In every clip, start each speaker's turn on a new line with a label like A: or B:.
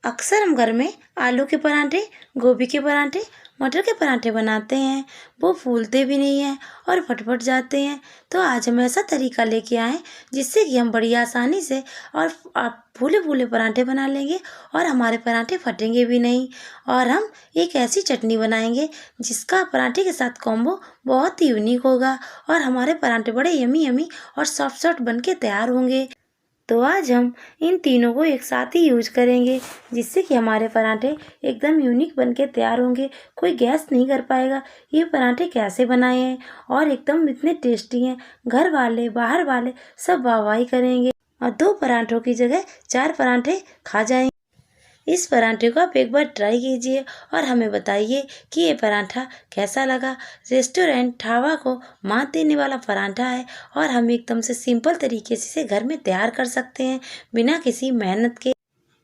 A: अक्सर हम घर में आलू के पराठे, गोभी के पराठे, मटर के पराठे बनाते हैं। वो फूलते भी नहीं हैं और फटफट जाते हैं। तो आज हम ऐसा तरीका लेके आए जिससे कि हम बड़ी आसानी से और फूले फूले पराठे बना लेंगे और हमारे पराठे फटेंगे भी नहीं। और हम एक ऐसी चटनी बनाएंगे जिसका पराठे के साथ कॉम्बो बहुत ही यूनिक होगा और हमारे पराठे बड़े यमी यमी और सॉफ्ट सॉफ्ट बन के तैयार होंगे। तो आज हम इन तीनों को एक साथ ही यूज करेंगे जिससे कि हमारे पराठे एकदम यूनिक बन के तैयार होंगे। कोई गैस नहीं कर पाएगा ये पराठे कैसे बनाए हैं और एकदम इतने टेस्टी हैं। घर वाले बाहर वाले सब वाहवाही करेंगे और 2 पराठों की जगह 4 पराठे खा जाएंगे। इस पराठे को आप एक बार ट्राई कीजिए और हमें बताइए कि ये पराठा कैसा लगा। रेस्टोरेंट ढाबा को मात देने वाला पराठा है और हम एकदम से सिंपल तरीके से इसे घर में तैयार कर सकते हैं बिना किसी मेहनत के।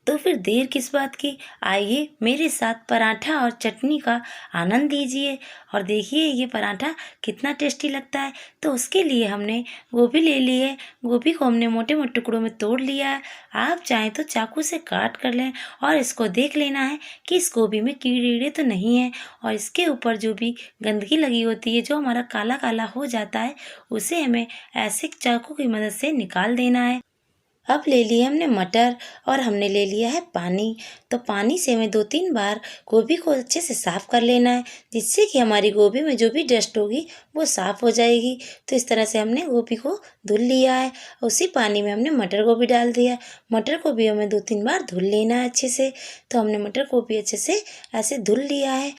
A: तो फिर देर किस बात की, आइए मेरे साथ पराठा और चटनी का आनंद लीजिए और देखिए ये पराठा कितना टेस्टी लगता है। तो उसके लिए हमने गोभी ले ली है। गोभी को हमने मोटे मोटे टुकड़ों में तोड़ लिया है। आप चाहें तो चाकू से काट कर लें और इसको देख लेना है कि इस गोभी में कीड़े तो नहीं है और इसके ऊपर जो भी गंदगी लगी होती है, जो हमारा काला काला हो जाता है, उसे हमें ऐसे चाकू की मदद से निकाल देना है। अब ले लिए हमने मटर और हमने ले लिया है पानी। तो पानी से हमें 2-3 बार गोभी को अच्छे से साफ़ कर लेना है जिससे कि हमारी गोभी में जो भी डस्ट होगी वो साफ़ हो जाएगी। तो इस तरह से हमने गोभी को धुल लिया है। उसी पानी में हमने मटर को भी डाल दिया है। मटर को भी हमें 2-3 बार धुल लेना है अच्छे से। तो हमने मटर को भी अच्छे से ऐसे धुल लिया है।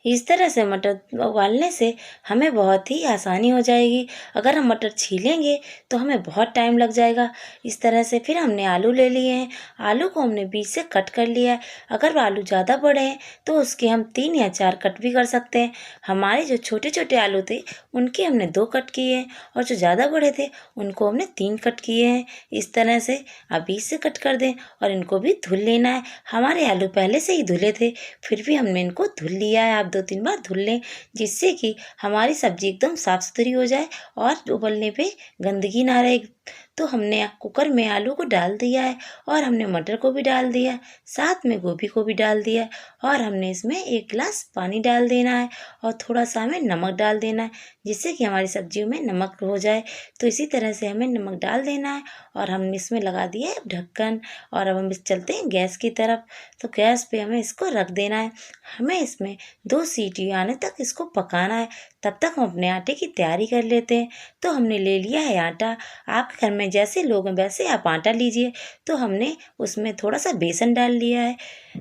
A: इस तरह से मटर उबालने से हमें बहुत ही आसानी हो जाएगी। अगर हम मटर छीलेंगे तो हमें बहुत टाइम लग जाएगा। इस तरह से फिर हमने आलू ले लिए हैं। आलू को हमने बीच से कट कर लिया है। अगर आलू ज़्यादा बड़े हैं तो उसके हम 3 या 4 कट भी कर सकते हैं। हमारे जो छोटे छोटे आलू थे उनके हमने 2 कट किए हैं और जो ज़्यादा बड़े थे उनको हमने 3 कट किए हैं। इस तरह से आप बीच से कट कर दें और इनको भी धुल लेना है। हमारे आलू पहले से ही धुले थे, फिर भी हमने इनको धुल लिया है। आप 2-3 बार धुल लें जिससे कि हमारी सब्जी एकदम साफ़ सुथरी हो जाए और उबलने पे गंदगी ना रहे। तो हमने कुकर में आलू को डाल दिया है और हमने मटर को भी डाल दिया है, साथ में गोभी को भी डाल दिया है और हमने इसमें 1 गिलास पानी डाल देना है और थोड़ा सा हमें नमक डाल देना है जिससे कि हमारी सब्जियों में नमक हो जाए। तो इसी तरह से हमें नमक डाल देना है और हमने इसमें लगा दिया है ढक्कन और अब हम चलते हैं गैस की तरफ। तो गैस पे हमें इसको रख देना है। हमें इसमें 2 सीटी आने तक इसको पकाना है। तब तक हम अपने आटे की तैयारी कर लेते हैं। तो हमने ले लिया है आटा। आपके घर में जैसे लोग हैं वैसे आप आटा लीजिए। तो हमने उसमें थोड़ा सा बेसन डाल लिया है।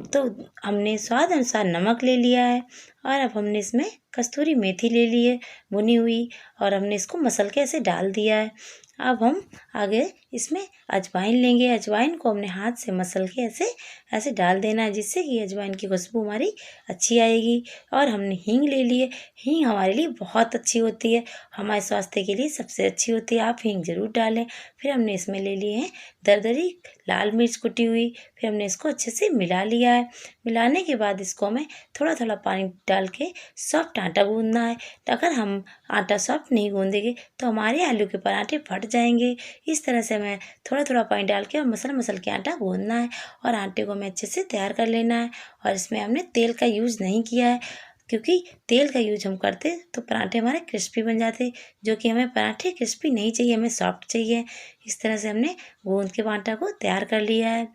A: तो हमने स्वाद अनुसार नमक ले लिया है और अब हमने इसमें कस्तूरी मेथी ले ली है भुनी हुई और हमने इसको मसल के ऐसे डाल दिया है। अब हम आगे इसमें अजवाइन लेंगे। अजवाइन को हमने हाथ से मसल के ऐसे ऐसे डाल देना है जिससे कि अजवाइन की खुशबू हमारी अच्छी आएगी। और हमने हींग ले ली है। हींग हमारे लिए बहुत अच्छी होती है, हमारे स्वास्थ्य के लिए सबसे अच्छी होती है। आप हींग ज़रूर डालें। फिर हमने इसमें ले लिए हैं दरदरी लाल मिर्च कुटी हुई। फिर हमने इसको अच्छे से मिला लिया है। मिलाने के बाद इसको हमें थोड़ा थोड़ा पानी डाल के सॉफ्ट आटा गूंदना है। अगर हम आटा सॉफ्ट नहीं गूंदेंगे तो हमारे आलू के पराठे फट जाएंगे। इस तरह से हमें थोड़ा थोड़ा पानी डाल के और मसल मसल के आटा गूंदना है और आटे को हमें अच्छे से तैयार कर लेना है। और इसमें हमने तेल का यूज़ नहीं किया है क्योंकि तेल का यूज हम करते तो पराठे हमारे क्रिस्पी बन जाते, जो कि हमें पराठे क्रिस्पी नहीं चाहिए, हमें सॉफ्ट चाहिए। इस तरह से हमने गूंद के आटा को तैयार कर लिया है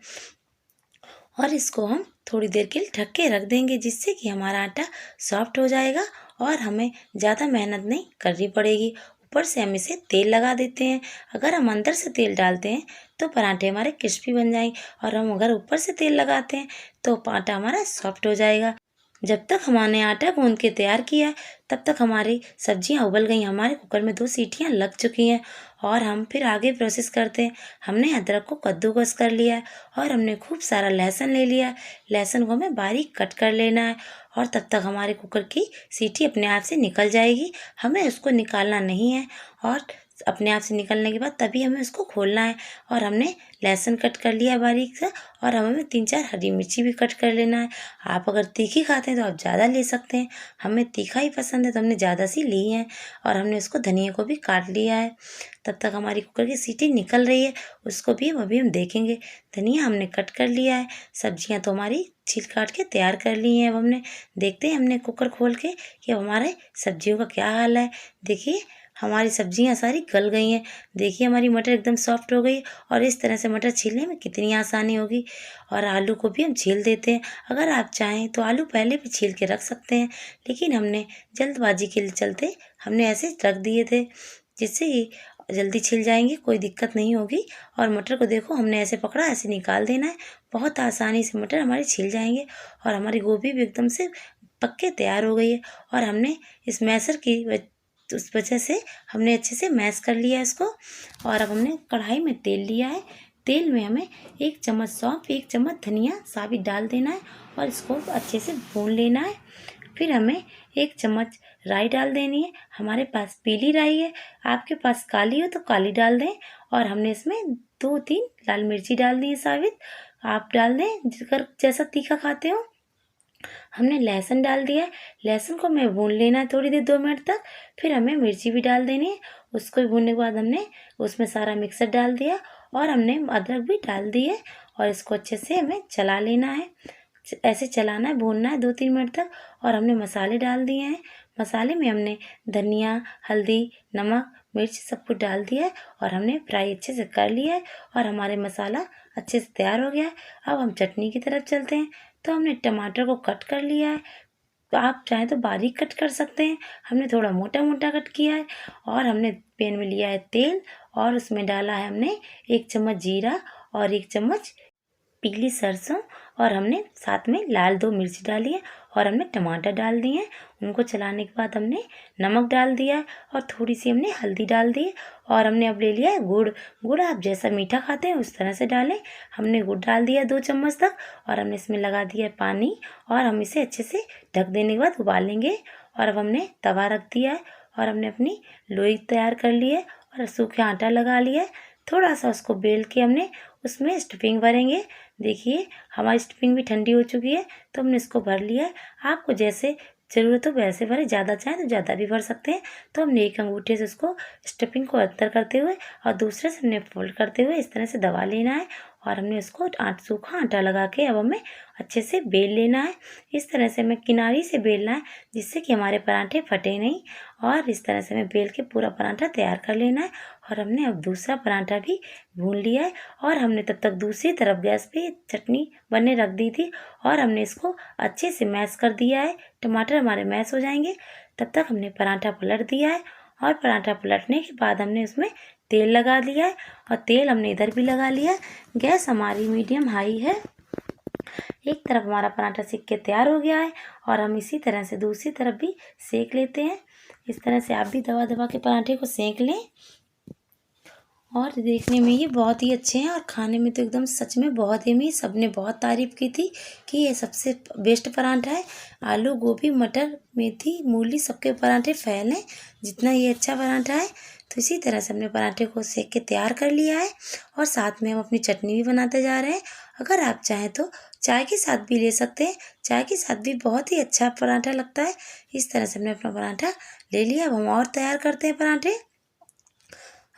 A: और इसको हम थोड़ी देर के लिए ढक के रख देंगे जिससे कि हमारा आटा सॉफ्ट हो जाएगा और हमें ज़्यादा मेहनत नहीं करनी पड़ेगी। ऊपर से हम इसे तेल लगा देते हैं। अगर हम अंदर से तेल डालते हैं तो पराठे हमारे क्रिस्पी बन जाएंगे और हम अगर ऊपर से तेल लगाते हैं तो आटा हमारा सॉफ्ट हो जाएगा। जब तक हमने आटा गूंद के तैयार किया तब तक हमारी सब्जियां उबल गई। हमारे कुकर में 2 सीटियां लग चुकी हैं और हम फिर आगे प्रोसेस करते हैं। हमने अदरक को कद्दूकस कर लिया है और हमने खूब सारा लहसुन ले लिया। लहसुन को हमें बारीक कट कर लेना है और तब तक हमारे कुकर की सीटी अपने आप से निकल जाएगी, हमें उसको निकालना नहीं है। और अपने आप से निकलने के बाद तभी हमें उसको खोलना है। और हमने लहसुन कट कर लिया है बारीक सा, और हमें 3-4 हरी मिर्ची भी कट कर लेना है। आप अगर तीखी खाते हैं तो आप ज़्यादा ले सकते हैं, हमें तीखा ही पसंद है तो हमने ज़्यादा सी ली है। और हमने उसको धनिया को भी काट लिया है। तब तक हमारी कुकर की सीटी निकल रही है, उसको भी अभी हम देखेंगे। धनिया हमने कट कर लिया है, सब्जियां तो हमारी छील काट के तैयार कर ली हैं। अब हमने देखते हैं हमने कुकर खोल के कि अब हमारे सब्जियों का क्या हाल है। देखिए हमारी सब्जियां सारी गल गई हैं। देखिए हमारी मटर एकदम सॉफ्ट हो गई, और इस तरह से मटर छीलने में कितनी आसानी होगी। और आलू को भी हम छील देते हैं। अगर आप चाहें तो आलू पहले भी छील के रख सकते हैं, लेकिन हमने जल्दबाजी के चलते हमने ऐसे रख दिए थे, जिससे कि जल्दी छिल जाएंगे, कोई दिक्कत नहीं होगी। और मटर को देखो हमने ऐसे पकड़ा, ऐसे निकाल देना है, बहुत आसानी से मटर हमारे छिल जाएंगे। और हमारी गोभी भी एकदम से पक के तैयार हो गई है। और हमने इस मैसर की उस वजह से हमने अच्छे से मैश कर लिया है इसको। और अब हमने कढ़ाई में तेल लिया है। तेल में हमें 1 चम्मच सौंफ, 1 चम्मच धनिया साबित डाल देना है, और इसको अच्छे से भून लेना है। फिर हमें 1 चम्मच राई डाल देनी है। हमारे पास पीली राई है, आपके पास काली हो तो काली डाल दें। और हमने इसमें 2-3 लाल मिर्ची डाल दी है साबित, आप डाल दें अगर जैसा तीखा खाते हो। हमने लहसुन डाल दिया है, लहसुन को हमें भून लेना है थोड़ी देर 2 मिनट तक। फिर हमें मिर्ची भी डाल देनी है, उसको भी भूनने के बाद हमने उसमें सारा मिक्सर डाल दिया, और हमने अदरक भी डाल दी है। और इसको अच्छे से हमें चला लेना है, ऐसे चलाना है, भूनना है 2-3 मिनट तक। और हमने मसाले डाल दिए हैं। मसाले में हमने धनिया, हल्दी, नमक, मिर्च सब कुछ डाल दिया है, और हमने फ्राई अच्छे से कर लिया है। और हमारे मसाला अच्छे से तैयार हो गया है। अब हम चटनी की तरफ चलते हैं। तो हमने टमाटर को कट कर लिया है, तो आप चाहें तो बारीक कट कर सकते हैं, हमने थोड़ा मोटा मोटा कट किया है। और हमने पैन में लिया है तेल, और उसमें डाला है हमने 1 चम्मच जीरा और 1 चम्मच पीली सरसों, और हमने साथ में लाल 2 मिर्च डाली है, और हमने टमाटर डाल दिए हैं। उनको चलाने के बाद हमने नमक डाल दिया है, और थोड़ी सी हमने हल्दी डाल दी है। और हमने अब ले लिया है गुड़। गुड़ आप जैसा मीठा खाते हैं उस तरह से डालें। हमने गुड़ डाल दिया 2 चम्मच तक, और हमने इसमें लगा दिया है पानी, और हम इसे अच्छे से ढक देने के बाद उबालेंगे। और अब हमने तवा रख दिया है, और हमने अपनी लोई तैयार कर ली है, और सूखे आटा लगा लिया है। थोड़ा सा उसको बेल के हमने उसमें स्टफिंग भरेंगे। देखिए हमारी स्टफिंग भी ठंडी हो चुकी है, तो हमने इसको भर लिया है। आपको जैसे ज़रूरत हो वैसे भरें, ज़्यादा चाहें तो ज़्यादा भी भर सकते हैं। तो हमने एक अंगूठे से उसको स्टफिंग को अंदर करते हुए और दूसरे से हमने फोल्ड करते हुए इस तरह से दबा लेना है, और हमने उसको सूखा आटा लगा के अब हमें अच्छे से बेल लेना है। इस तरह से हमें किनारी से बेलना है, जिससे कि हमारे पराठे फटे नहीं। और इस तरह से हमें बेल के पूरा पराठा तैयार कर लेना है। और हमने अब दूसरा पराठा भी भून लिया है, और हमने तब तक दूसरी तरफ गैस पे चटनी बनने रख दी थी, और हमने इसको अच्छे से मैश कर दिया है। टमाटर हमारे मैश हो जाएंगे तब तक हमने पराठा पलट दिया है। और पराठा पलटने के बाद हमने उसमें तेल लगा दिया है, और तेल हमने इधर भी लगा लिया है। गैस हमारी मीडियम हाई है। एक तरफ हमारा पराठा सेक के तैयार हो गया है, और हम इसी तरह से दूसरी तरफ भी सेक लेते हैं। इस तरह से आप भी दबा दबा के पराठे को सेक लें। और देखने में ये बहुत ही अच्छे हैं, और खाने में तो एकदम सच में बहुत यम्मी। सबने बहुत तारीफ़ की थी कि ये सबसे बेस्ट पराठा है। आलू, गोभी, मटर, मेथी, मूली सबके पराठे फेल हैं, जितना ये अच्छा पराठा है। तो इसी तरह से हमने पराठे को सेक के तैयार कर लिया है, और साथ में हम अपनी चटनी भी बनाते जा रहे हैं। अगर आप चाहें तो चाय के साथ भी ले सकते हैं, चाय के साथ भी बहुत ही अच्छा पराठा लगता है। इस तरह से हमने अपना पराठा ले लिया। अब हम और तैयार करते हैं पराठे।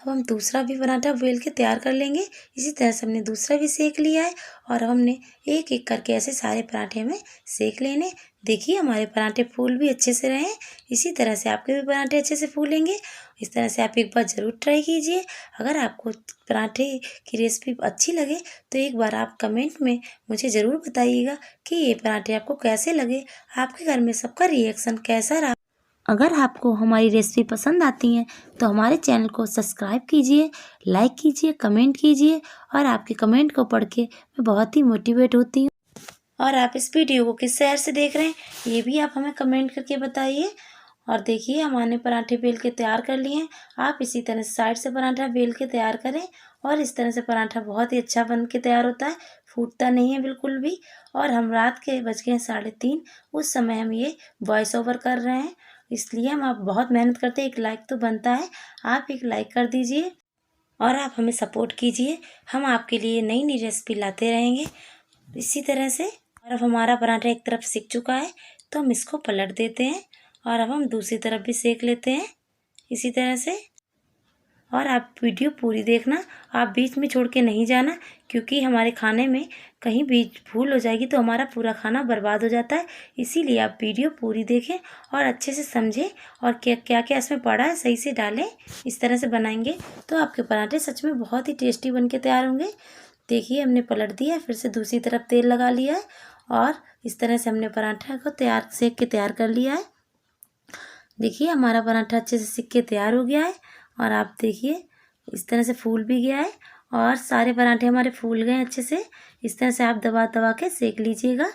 A: अब हम दूसरा भी पराठा बेल के तैयार कर लेंगे। इसी तरह से हमने दूसरा भी सेक लिया है, और हमने एक एक करके ऐसे सारे पराठे हमें सेक लेने। देखिए हमारे पराठे फूल भी अच्छे से रहे हैं। इसी तरह से आपके भी पराठे अच्छे से फूलेंगे। इस तरह से आप एक बार ज़रूर ट्राई कीजिए। अगर आपको पराठे की रेसिपी अच्छी लगे तो एक बार आप कमेंट में मुझे ज़रूर बताइएगा कि ये पराठे आपको कैसे लगे, आपके घर में सबका रिएक्शन कैसा रहा। अगर आपको हमारी रेसिपी पसंद आती हैं तो हमारे चैनल को सब्सक्राइब कीजिए, लाइक कीजिए, कमेंट कीजिए, और आपके कमेंट को पढ़ के मैं बहुत ही मोटिवेट होती हूँ। और आप इस वीडियो को किस शहर से देख रहे हैं ये भी आप हमें कमेंट करके बताइए। और देखिए हमने पराठे बेल के तैयार कर लिए हैं। आप इसी तरह से साइड से पराठा बेल के तैयार करें, और इस तरह से पराठा बहुत ही अच्छा बन के तैयार होता है, फूटता नहीं है बिल्कुल भी। और हम रात के बज गए 3:30, उस समय हम ये वॉइस ओवर कर रहे हैं। इसलिए हम आप बहुत मेहनत करते हैं, एक लाइक तो बनता है। आप एक लाइक कर दीजिए और आप हमें सपोर्ट कीजिए। हम आपके लिए नई नई रेसिपी लाते रहेंगे इसी तरह से। और अब हमारा पराठा एक तरफ सिक चुका है तो हम इसको पलट देते हैं और अब हम दूसरी तरफ भी सेक लेते हैं इसी तरह से। और आप वीडियो पूरी देखना, आप बीच में छोड़ के नहीं जाना, क्योंकि हमारे खाने में कहीं बीच भूल हो जाएगी तो हमारा पूरा खाना बर्बाद हो जाता है। इसीलिए आप वीडियो पूरी देखें और अच्छे से समझें और क्या क्या क्या इसमें पड़ा है सही से डालें। इस तरह से बनाएंगे तो आपके पराठे सच में बहुत ही टेस्टी बन के तैयार होंगे। देखिए हमने पलट दिया, फिर से दूसरी तरफ तेल लगा लिया है और इस तरह से हमने पराठा को सेक के तैयार कर लिया है। देखिए हमारा पराठा अच्छे से सिक के तैयार हो गया है और आप देखिए इस तरह से फूल भी गया है और सारे पराठे हमारे फूल गए अच्छे से। इस तरह से आप दबा दबा के सेक लीजिएगा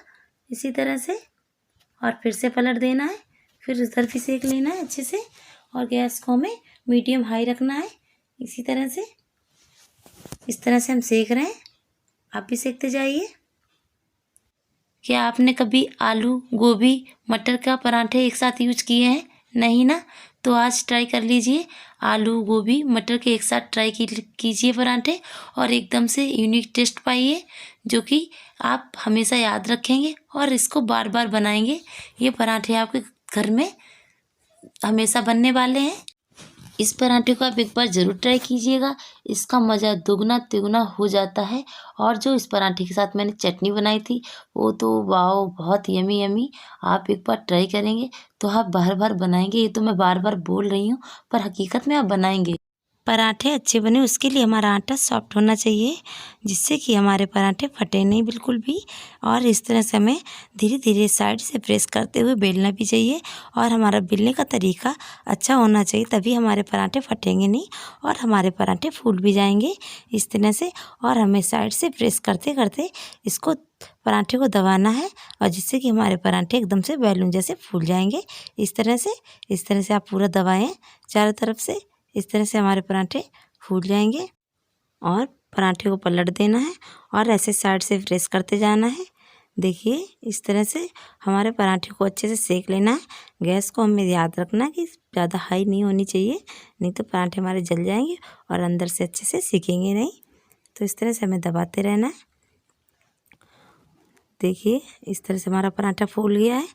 A: इसी तरह से और फिर से पलट देना है, फिर उधर भी सेक लेना है अच्छे से और गैस को हमें मीडियम हाई रखना है इसी तरह से। इस तरह से हम सेक रहे हैं, आप भी सेकते जाइए। क्या आपने कभी आलू गोभी मटर का पराठे एक साथ यूज किए हैं? नहीं ना? तो आज ट्राई कर लीजिए, आलू गोभी मटर के एक साथ ट्राई कीजिए पराठे और एकदम से यूनिक टेस्ट पाइए जो कि आप हमेशा याद रखेंगे और इसको बार बार बनाएंगे। ये पराठे आपके घर में हमेशा बनने वाले हैं। इस पराठे को आप एक बार ज़रूर ट्राई कीजिएगा, इसका मज़ा दुगना तिगुना हो जाता है। और जो इस पराठे के साथ मैंने चटनी बनाई थी वो तो वाओ बहुत यमी यमी। आप एक बार ट्राई करेंगे तो आप बार बार बनाएंगे। ये तो मैं बार बार बोल रही हूँ पर हकीकत में आप बनाएंगे। पराठे अच्छे बने उसके लिए हमारा आटा सॉफ्ट होना चाहिए, जिससे कि हमारे पराठे फटे नहीं बिल्कुल भी। और इस तरह से हमें धीरे धीरे साइड से प्रेस करते हुए बेलना भी चाहिए और हमारा बेलने का तरीका अच्छा होना चाहिए, तभी हमारे पराठे फटेंगे नहीं और हमारे पराठे फूल भी जाएंगे इस तरह से। और हमें साइड से प्रेस करते करते इसको पराठे को दबाना है और जिससे कि हमारे पराठे एकदम से बैलून जैसे फूल जाएंगे इस तरह से। इस तरह से आप पूरा दबाएं चारों तरफ से, इस तरह से हमारे पराठे फूल जाएंगे। और पराठे को पलट देना है और ऐसे साइड से प्रेस करते जाना है। देखिए इस तरह से हमारे पराठे को अच्छे से सेक लेना है। गैस को हमें याद रखना है कि ज़्यादा हाई नहीं होनी चाहिए, नहीं तो पराठे हमारे जल जाएंगे और अंदर से अच्छे से सीखेंगे नहीं। तो इस तरह से हमें दबाते रहना है। देखिए इस तरह से हमारा पराठा फूल गया है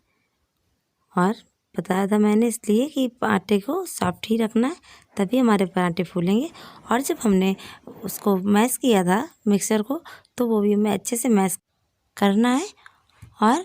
A: और बताया था मैंने इसलिए कि आटे को सॉफ्ट ही रखना है तभी हमारे पराठे फूलेंगे। और जब हमने उसको मैश किया था मिक्सर को तो वो भी हमें अच्छे से मैश करना है और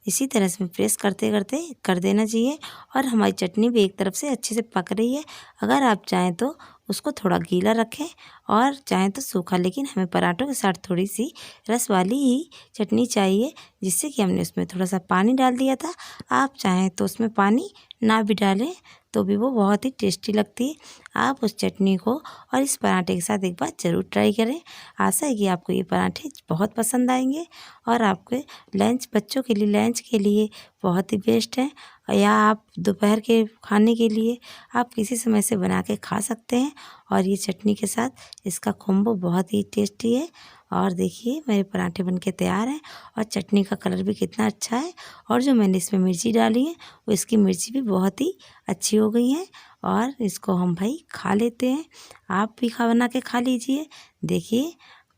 A: इसी तरह से प्रेस करते करते कर देना चाहिए। और हमारी चटनी भी एक तरफ से अच्छे से पक रही है। अगर आप चाहें तो उसको थोड़ा गीला रखें और चाहें तो सूखा, लेकिन हमें पराठों के साथ थोड़ी सी रस वाली ही चटनी चाहिए, जिससे कि हमने उसमें थोड़ा सा पानी डाल दिया था। आप चाहें तो उसमें पानी ना भी डालें तो भी वो बहुत ही टेस्टी लगती है। आप उस चटनी को और इस पराठे के साथ एक बार ज़रूर ट्राई करें। आशा है कि आपको ये पराठे बहुत पसंद आएंगे और आपके लंच बच्चों के लिए लंच के लिए बहुत ही बेस्ट है, या आप दोपहर के खाने के लिए आप किसी समय से बना के खा सकते हैं। और ये चटनी के साथ इसका कॉम्बो बहुत ही टेस्टी है। और देखिए मेरे पराठे बनके तैयार हैं और चटनी का कलर भी कितना अच्छा है। और जो मैंने इसमें मिर्ची डाली है वो इसकी मिर्ची भी बहुत ही अच्छी हो गई है और इसको हम भाई खा लेते हैं। आप भी बना के खा लीजिए। देखिए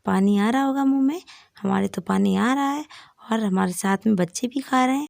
A: पानी आ रहा होगा मुँह में, हमारे तो पानी आ रहा है और हमारे साथ में बच्चे भी खा रहे हैं।